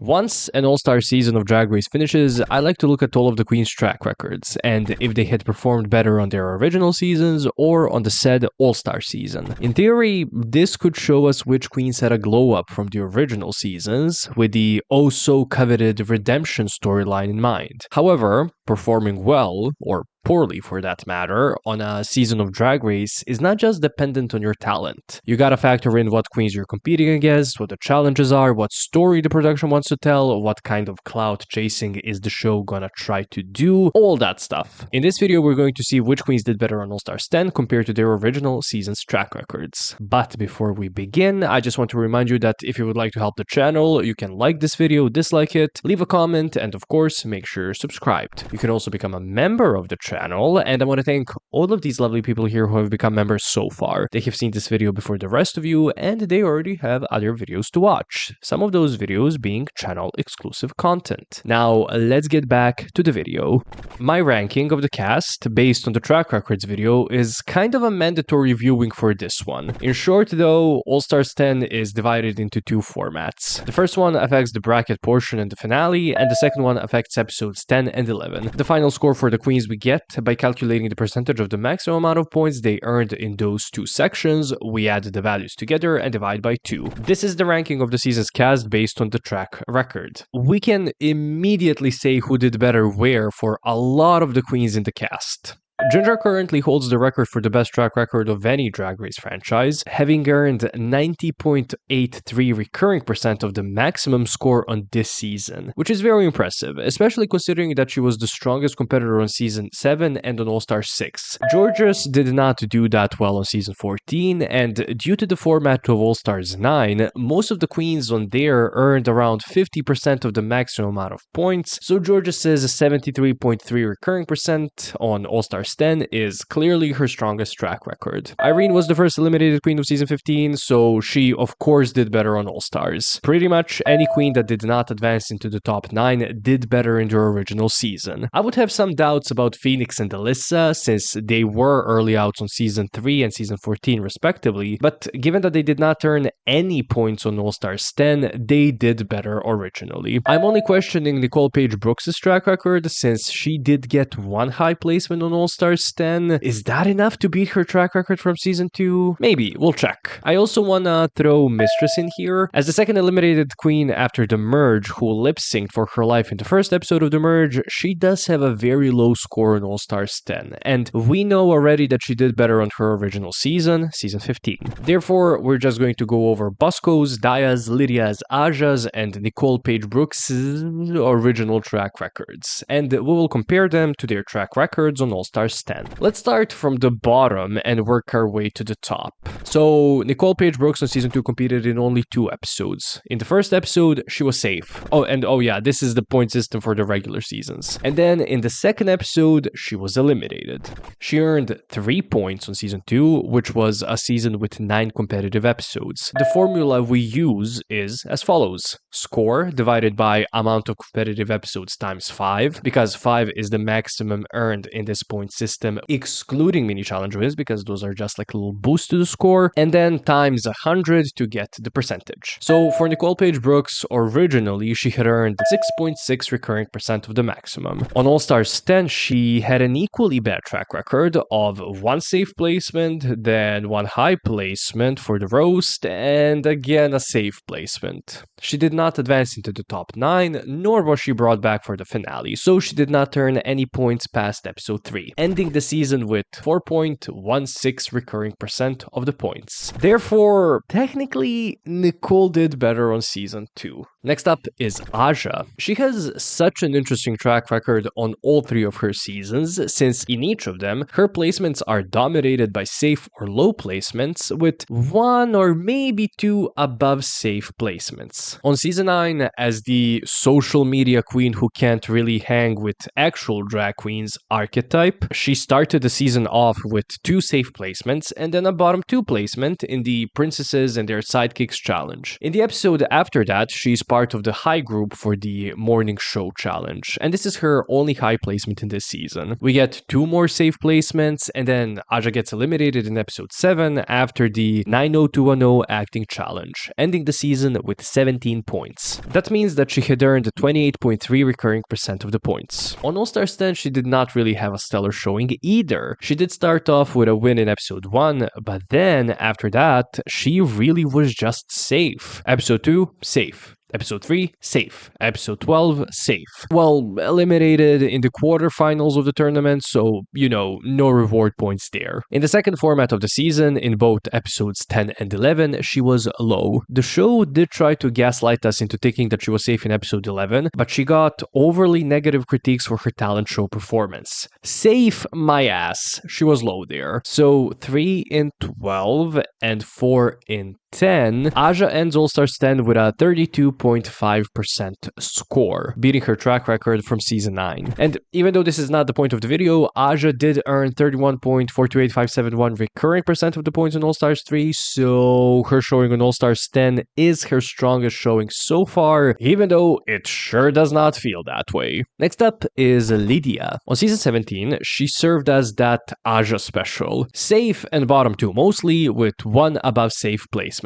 Once an all-star season of Drag Race finishes, I like to look at all of the queens' track records, and if they had performed better on their original seasons or on the said all-star season. In theory, this could show us which queens had a glow-up from the original seasons, with the oh-so-coveted redemption storyline in mind. However, performing well, or poorly for that matter, on a season of Drag Race is not just dependent on your talent. You gotta factor in what queens you're competing against, what the challenges are, what story the production wants to tell, what kind of clout chasing is the show gonna try to do, all that stuff. In this video, we're going to see which queens did better on All Stars 10 compared to their original season's track records. But before we begin, I just want to remind you that if you would like to help the channel, you can like this video, dislike it, leave a comment, and of course, make sure you're subscribed. You can also become a member of the channel, and I want to thank all of these lovely people here who have become members so far. They have seen this video before the rest of you, and they already have other videos to watch. Some of those videos being channel exclusive content. Now, let's get back to the video. My ranking of the cast, based on the track records video, is kind of a mandatory viewing for this one. In short though, All Stars 10 is divided into two formats. The first one affects the bracket portion and the finale, and the second one affects episodes 10 and 11. The final score for the queens we get by calculating the percentage of the maximum amount of points they earned in those two sections. We add the values together and divide by 2. This is the ranking of the season's cast based on the track record. We can immediately say who did better where for a lot of the queens in the cast. Ginger currently holds the record for the best track record of any Drag Race franchise, having earned 90.83 recurring percent of the maximum score on this season, which is very impressive, especially considering that she was the strongest competitor on season 7 and on All-Star 6. Jorgeous did not do that well on season 14, and due to the format of All-Stars 9, most of the queens on there earned around 50% of the maximum amount of points, so Jorgeous' 73.3 recurring percent on All-Stars 10 is clearly her strongest track record. Irene was the first eliminated queen of season 15, so she of course did better on All Stars. Pretty much any queen that did not advance into the top 9 did better in their original season. I would have some doubts about Phoenix and Alyssa, since they were early outs on season 3 and season 14 respectively, but given that they did not earn any points on All Stars 10, they did better originally. I'm only questioning Nicole Paige Brooks' track record, since she did get one high placement on All Stars 10. Is that enough to beat her track record from season 2? Maybe, we'll check. I also wanna throw Mistress in here. As the second eliminated queen after the merge who lip-synced for her life in the first episode of the merge, she does have a very low score on All Stars 10, and we know already that she did better on her original season, season 15. Therefore, we're just going to go over Bosco's, Daya's, Lydia's, Aja's, and Nicole Paige Brooks' original track records, and we will compare them to their track records on All Stars 10. Let's start from the bottom and work our way to the top. So, Nicole Paige Brooks on season 2 competed in only 2 episodes. In the first episode, she was safe. Oh yeah, this is the point system for the regular seasons. And then in the second episode, she was eliminated. She earned 3 points on season 2, which was a season with 9 competitive episodes. The formula we use is as follows: score divided by amount of competitive episodes times 5, because 5 is the maximum earned in this point system, excluding mini challenge wins, because those are just like a little boost to the score, and then times 100 to get the percentage. So for Nicole Paige Brooks, originally she had earned 6.6 recurring percent of the maximum. On All Stars 10, she had an equally bad track record of 1 safe placement, then 1 high placement for the roast, and again a safe placement. She did not advance into the top 9, nor was she brought back for the finale, so she did not earn any points past episode 3, ending the season with 4.16 recurring percent of the points. Therefore, technically, Nicole did better on season 2. Next up is Aja. She has such an interesting track record on all 3 of her seasons, since in each of them, her placements are dominated by safe or low placements, with 1 or maybe 2 above safe placements. On season 9, as the social media queen who can't really hang with actual drag queens archetype, she started the season off with 2 safe placements and then a bottom 2 placement in the Princesses and Their Sidekicks challenge. In the episode after that, she's part of the high group for the morning show challenge, and this is her only high placement in this season. We get 2 more safe placements, and then Aja gets eliminated in episode 7 after the 90210 acting challenge, ending the season with 17 points. That means that she had earned 28.3 recurring percent of the points. On All Stars 10, she did not really have a stellar showing either. She did start off with a win in episode 1, but then after that, she really was just safe. Episode 2, safe. Episode 3, safe. Episode 12, safe. Well, eliminated in the quarterfinals of the tournament, so, no reward points there. In the second format of the season, in both episodes 10 and 11, she was low. The show did try to gaslight us into thinking that she was safe in episode 11, but she got overly negative critiques for her talent show performance. Safe my ass. She was low there. So 3 in 12 and 4 in 10, Aja ends All Stars 10 with a 32.5% score, beating her track record from season 9. And even though this is not the point of the video, Aja did earn 31.428571 recurring percent of the points on All Stars 3, so her showing on All Stars 10 is her strongest showing so far, even though it sure does not feel that way. Next up is Lydia. On season 17, she served as that Aja special, safe and bottom 2 mostly, with 1 above safe place.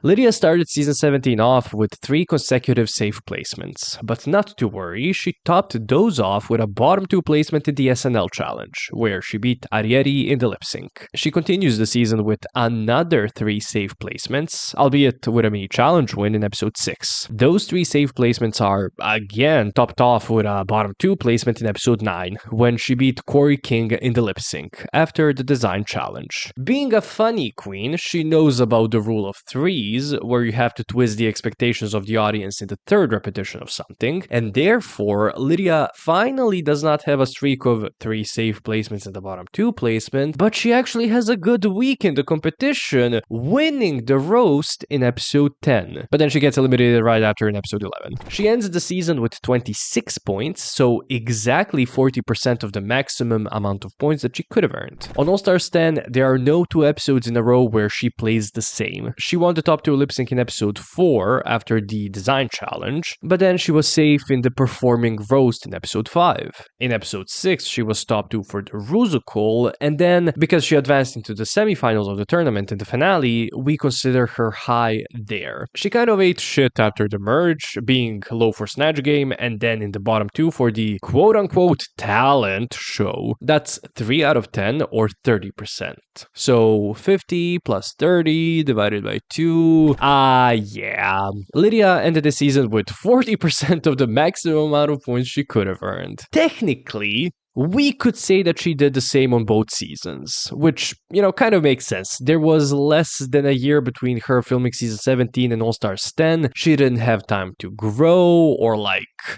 Lydia started season 17 off with 3 consecutive safe placements, but not to worry, she topped those off with a bottom 2 placement in the SNL challenge, where she beat Arieri in the lip sync. She continues the season with another 3 safe placements, albeit with a mini challenge win in episode 6. Those 3 safe placements are, again, topped off with a bottom 2 placement in episode 9, when she beat Corey King in the lip sync, after the design challenge. Being a funny queen, she knows about the rule of 3s, where you have to twist the expectations of the audience in the 3rd repetition of something, and therefore Lydia finally does not have a streak of 3 safe placements in the bottom 2 placement, but she actually has a good week in the competition, winning the roast in episode 10. But then she gets eliminated right after in episode 11. She ends the season with 26 points, so exactly 40% of the maximum amount of points that she could have earned. On All Stars 10, there are no 2 episodes in a row where she plays the same. She won the top 2 lip sync in episode 4 after the design challenge, but then she was safe in the performing roast in episode 5. In episode 6, she was top 2 for the Rusical, and then because she advanced into the semifinals of the tournament in the finale, we consider her high there. She kind of ate shit after the merge, being low for Snatch Game, and then in the bottom 2 for the quote-unquote talent show. That's 3 out of 10 or 30%. So 50 plus 30 divided by 2. Yeah. Lydia ended the season with 40% of the maximum amount of points she could have earned. Technically, we could say that she did the same on both seasons, which, kind of makes sense. There was less than a year between her filming season 17 and All Stars 10. She didn't have time to grow or,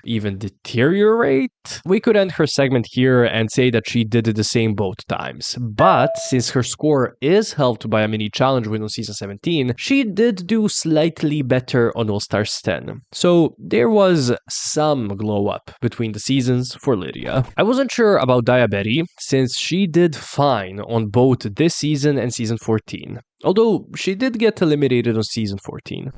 even deteriorate. We could end her segment here and say that she did the same both times. But since her score is helped by a mini challenge win on season 17, she did do slightly better on All Stars 10. So there was some glow up between the seasons for Lydia. I wasn't sure about Daya Betty, since she did fine on both this season and season 14. Although she did get eliminated on season 14.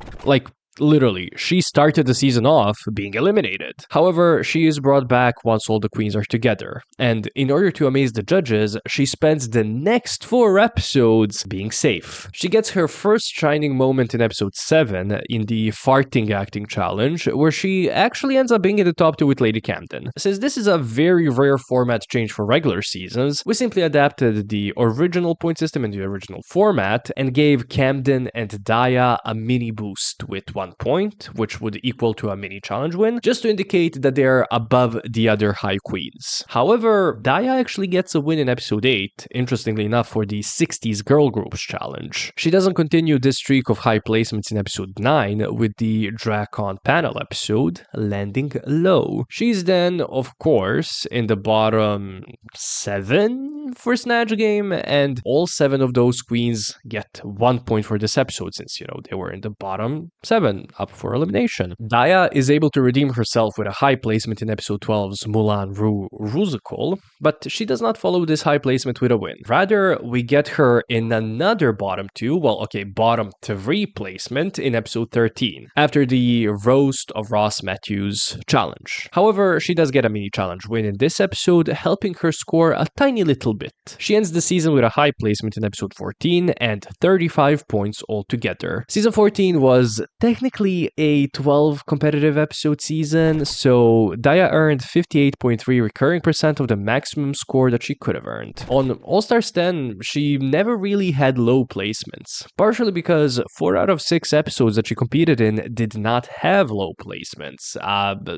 Literally, she started the season off being eliminated. However, she is brought back once all the queens are together, and in order to amaze the judges, she spends the next 4 episodes being safe. She gets her first shining moment in episode 7 in the farting acting challenge, where she actually ends up being in the top 2 with Lady Camden. Since this is a very rare format change for regular seasons, we simply adapted the original point system in the original format and gave Camden and Daya a mini boost with 1 point, which would equal to a mini challenge win, just to indicate that they're above the other high queens. However, Daya actually gets a win in episode 8, interestingly enough for the 60s girl groups challenge. She doesn't continue this streak of high placements in episode 9 with the Dracon panel episode, landing low. She's then, of course, in the bottom 7 for Snatch Game, and all 7 of those queens get 1 point for this episode since, they were in the bottom 7, up for elimination. Daya is able to redeem herself with a high placement in episode 12's Mulan Ru Rusical, but she does not follow this high placement with a win. Rather, we get her in another bottom 3 placement in episode 13, after the Roast of Ross Matthews challenge. However, she does get a mini challenge win in this episode, helping her score a tiny little bit. She ends the season with a high placement in episode 14 and 35 points altogether. Season 14 was technically a 12 competitive episode season, so Daya earned 58.3 recurring percent of the maximum score that she could have earned. On All-Stars 10, she never really had low placements, partially because 4 out of 6 episodes that she competed in did not have low placements.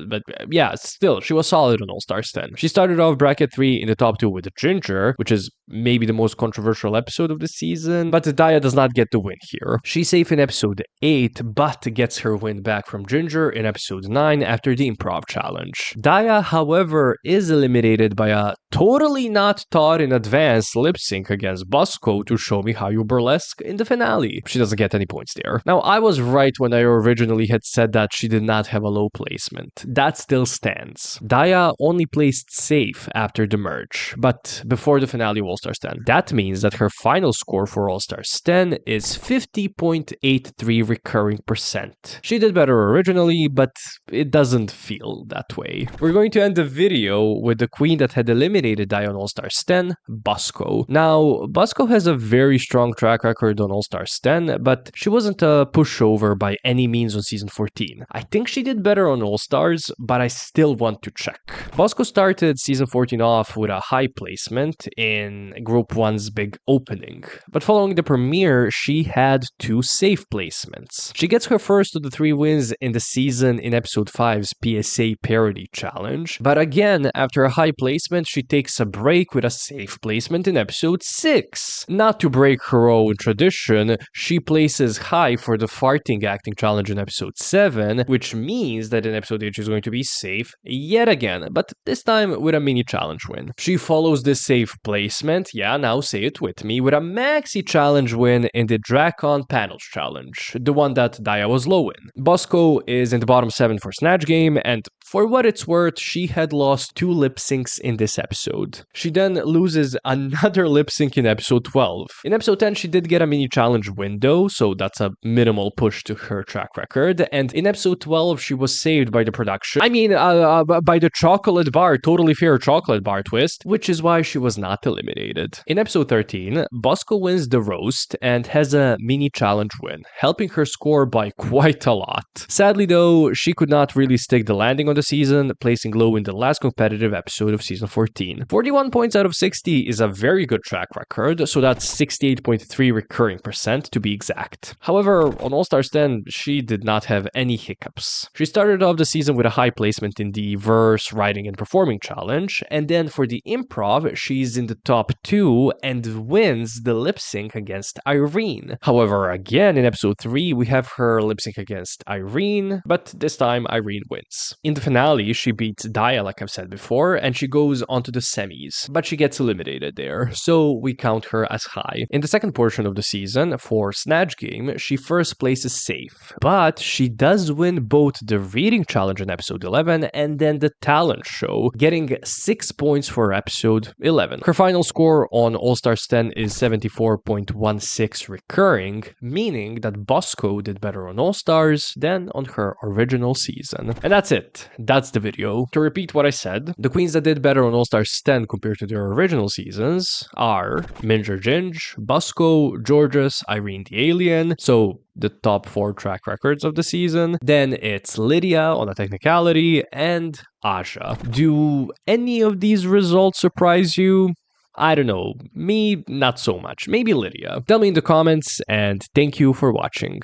But yeah, still, she was solid on All-Stars 10. She started off bracket 3 in the top 2 with Ginger, which is maybe the most controversial episode of the season, but Daya does not get the win here. She's safe in episode 8, but gets her win back from Ginger in episode 9 after the improv challenge. Daya, however, is eliminated by a totally not taught in advance lip sync against Bosco to Show Me How You Burlesque in the finale. She doesn't get any points there. Now, I was right when I originally had said that she did not have a low placement. That still stands. Daya only placed safe after the merge, but before the finale of All-Stars 10. That means that her final score for All-Stars 10 is 50.83 recurring percent. She did better originally, but it doesn't feel that way. We're going to end the video with the queen that had eliminated Daya on All-Stars 10, Bosco. Now, Bosco has a very strong track record on All-Stars 10, but she wasn't a pushover by any means on season 14. I think she did better on All-Stars, but I still want to check. Bosco started season 14 off with a high placement in Group 1's big opening, but following the premiere, she had 2 safe placements. She gets her first of the 3 wins in the season in episode 5's PSA parody challenge, but again, after a high placement, she takes a break with a safe placement in episode 6. Not to break her own tradition, she places high for the farting acting challenge in episode 7, which means that in episode 8 she's going to be safe yet again, but this time with a mini challenge win. She follows this safe placement, yeah, now say it with me, with a maxi challenge win in the Dracon Panels challenge, the one that Daya was low in. Bosco is in the bottom 7 for Snatch Game, and for what it's worth, she had lost 2 lip syncs in this episode. She then loses another lip sync in episode 12. In episode 10, she did get a mini challenge window, so that's a minimal push to her track record, and in episode 12, she was saved by the production. By the chocolate bar, totally fair chocolate bar twist, which is why she was not eliminated. In episode 13, Bosco wins the roast and has a mini challenge win, helping her score by quite a lot. Sadly though, she could not really stick the landing on the season, placing low in the last competitive episode of season 14. 41 points out of 60 is a very good track record, so that's 68.3 recurring percent to be exact. However, on All-Stars 10, she did not have any hiccups. She started off the season with a high placement in the verse, writing and performing challenge, and then for the improv, she's in the top 2 and wins the lip sync against Irene. However, again in episode 3, we have her lip sync against Irene, but this time Irene wins. In the finale, she beats Daya, like I've said before, and she goes on to the semis, but she gets eliminated there, so we count her as high. In the second portion of the season, for Snatch Game, she first places safe, but she does win both the reading challenge in episode 11 and then the talent show, getting 6 points for episode 11. Her final score on All-Stars 10 is 74.16 recurring, meaning that Bosco did better on All-Stars than on her original season. And that's it. That's the video. To repeat what I said, the queens that did better on All-Stars 10 compared to their original seasons are Minjer Ginge, Bosco, Jorgeous, Irene the Alien, so the top 4 track records of the season. Then it's Lydia on a technicality and Aja. Do any of these results surprise you? I don't know. Me, not so much. Maybe Lydia. Tell me in the comments, and thank you for watching.